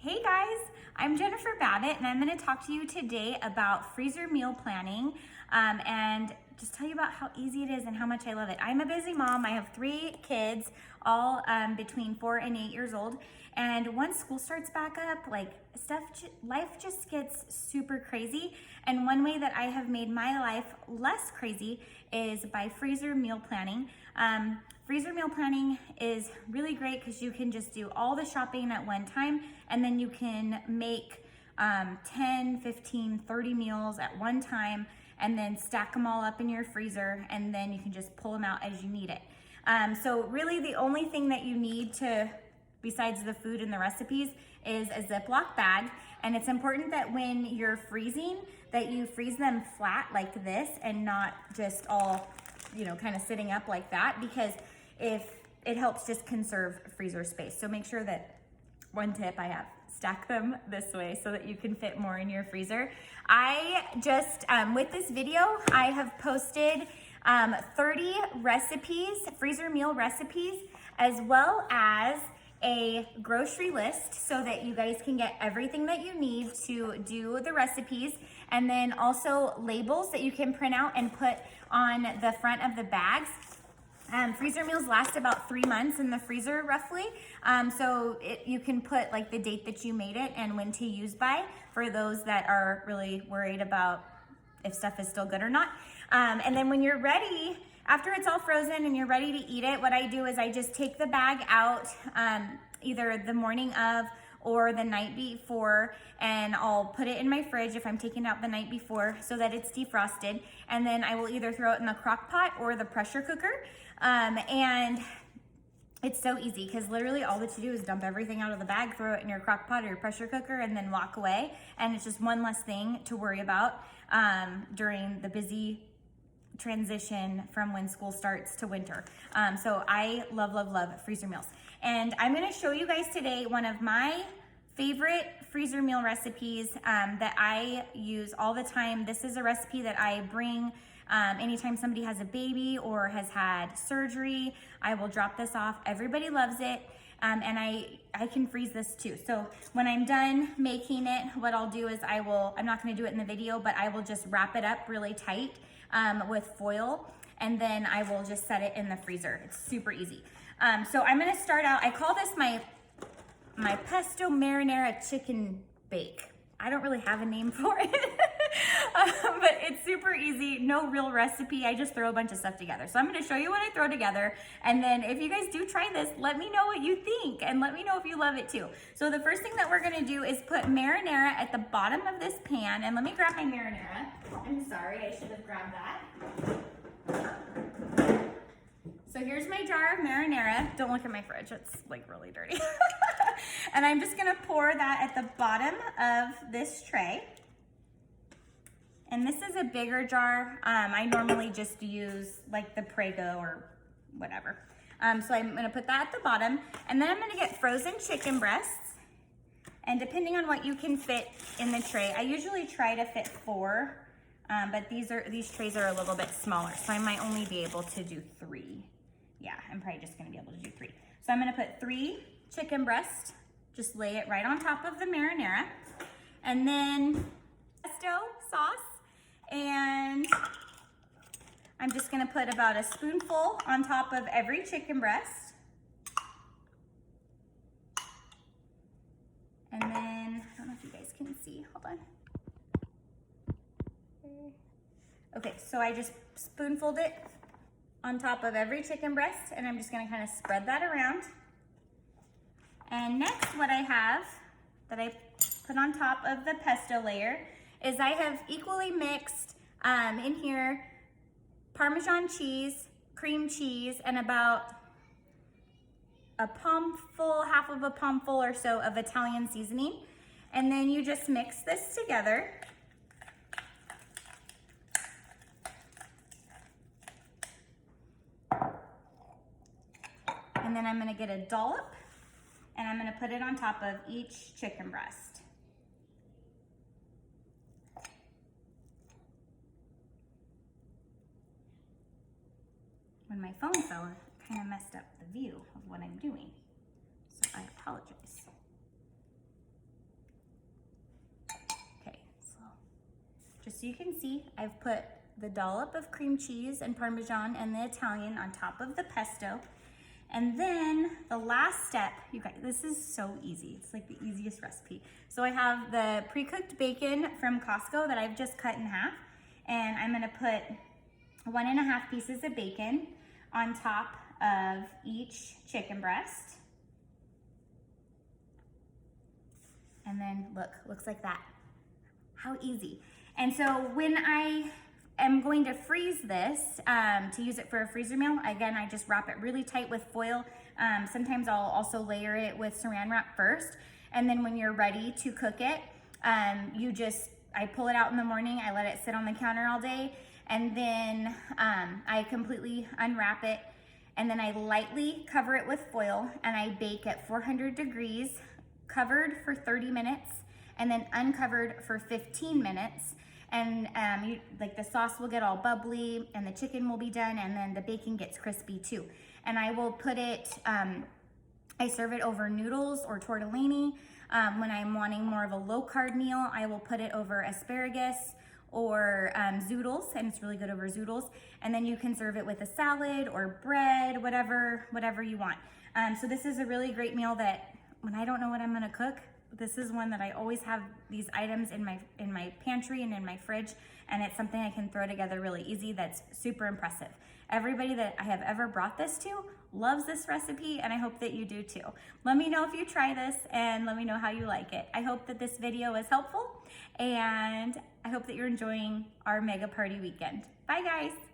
Hey guys, I'm Jennifer Babbitt and I'm going to talk to you today about freezer meal planning and just tell you about how easy it is and how much I love it. I'm a busy mom. I have 3 kids, all between 4 and 8 years old. And once school starts back up, life just gets super crazy. And one way that I have made my life less crazy is by freezer meal planning. Freezer meal planning is really great because you can just do all the shopping at one time, and then you can make 10, 15, 30 meals at one time, and then stack them all up in your freezer, and then you can just pull them out as you need it. So really the only thing that you need besides the food and the recipes is a Ziploc bag. And it's important that when you're freezing, that you freeze them flat like this and not just all, kind of sitting up like that, because if it helps just conserve freezer space. So make sure that, one tip I have, stack them this way so that you can fit more in your freezer. I just, with this video, I have posted 30 recipes, freezer meal recipes, as well as a grocery list so that you guys can get everything that you need to do the recipes, and then also labels that you can print out and put on the front of the bags. Freezer meals last about 3 months in the freezer roughly. So you can put like the date that you made it and when to use by for those that are really worried about if stuff is still good or not. And then when you're ready, after it's all frozen and you're ready to eat it, what I do is I just take the bag out either the morning of or the night before, and I'll put it in my fridge if I'm taking it out the night before so that it's defrosted. And then I will either throw it in the crock pot or the pressure cooker. And it's so easy because literally all that you do is dump everything out of the bag, throw it in your crock pot or your pressure cooker, and then walk away. And it's just one less thing to worry about during the busy transition from when school starts to winter. So I love, love, love freezer meals. And I'm gonna show you guys today one of my favorite freezer meal recipes that I use all the time. This is a recipe that I bring anytime somebody has a baby or has had surgery. I will drop this off. Everybody loves it. And I can freeze this too. So when I'm done making it, what I'll do is I'm not gonna do it in the video, but I will just wrap it up really tight with foil, and then I will just set it in the freezer. It's super easy. So I'm gonna start out, I call this my pesto marinara chicken bake. I don't really have a name for it, but it's super easy, no real recipe. I just throw a bunch of stuff together. So I'm gonna show you what I throw together, and then if you guys do try this, let me know what you think, and let me know if you love it too. So the first thing that we're gonna do is put marinara at the bottom of this pan, and let me grab my marinara. I'm sorry, I should have grabbed that. So here's my jar of marinara. Don't look at my fridge, it's like really dirty. And I'm just gonna pour that at the bottom of this tray. And this is a bigger jar. I normally just use like the Prego or whatever. So I'm gonna put that at the bottom, and then I'm gonna get frozen chicken breasts. And depending on what you can fit in the tray, I usually try to fit 4, but these trays are a little bit smaller, so I might only be able to do 3. Yeah, I'm probably just gonna be able to do 3. So I'm gonna put 3 chicken breasts, just lay it right on top of the marinara, and then pesto sauce, and I'm just gonna put about a spoonful on top of every chicken breast. And then, I don't know if you guys can see, hold on. Okay, so I just spoonfuled it on top of every chicken breast, and I'm just gonna kind of spread that around. And next, what I have that I put on top of the pesto layer is I have equally mixed in here Parmesan cheese, cream cheese, and about a palmful, half of a palmful or so of Italian seasoning. And then you just mix this together. And then I'm gonna get a dollop, and I'm gonna put it on top of each chicken breast. When my phone fell, it kind of messed up the view of what I'm doing, so I apologize. so you can see, I've put the dollop of cream cheese and Parmesan and the Italian on top of the pesto. And then the last step, you guys, this is so easy. It's like the easiest recipe. So I have the pre-cooked bacon from Costco that I've just cut in half. And I'm gonna put 1.5 pieces of bacon on top of each chicken breast. And then look, looks like that. How easy. And so when I am going to freeze this to use it for a freezer meal, again, I just wrap it really tight with foil. Sometimes I'll also layer it with saran wrap first. And then when you're ready to cook it, I pull it out in the morning, I let it sit on the counter all day, and then I completely unwrap it, and then I lightly cover it with foil, and I bake at 400 degrees, covered for 30 minutes, and then uncovered for 15 minutes. And like the sauce will get all bubbly, and the chicken will be done, and then the bacon gets crispy too. And I will put it, I serve it over noodles or tortellini. When I'm wanting more of a low-carb meal, I will put it over asparagus or zoodles, and it's really good over zoodles. And then you can serve it with a salad or bread, whatever you want. So this is a really great meal that when I don't know what I'm gonna cook, this is one that I always have these items in my pantry and in my fridge, and it's something I can throw together really easy that's super impressive. Everybody that I have ever brought this to loves this recipe, and I hope that you do too. Let me know if you try this, and let me know how you like it. I hope that this video is helpful, and I hope that you're enjoying our mega party weekend. Bye guys.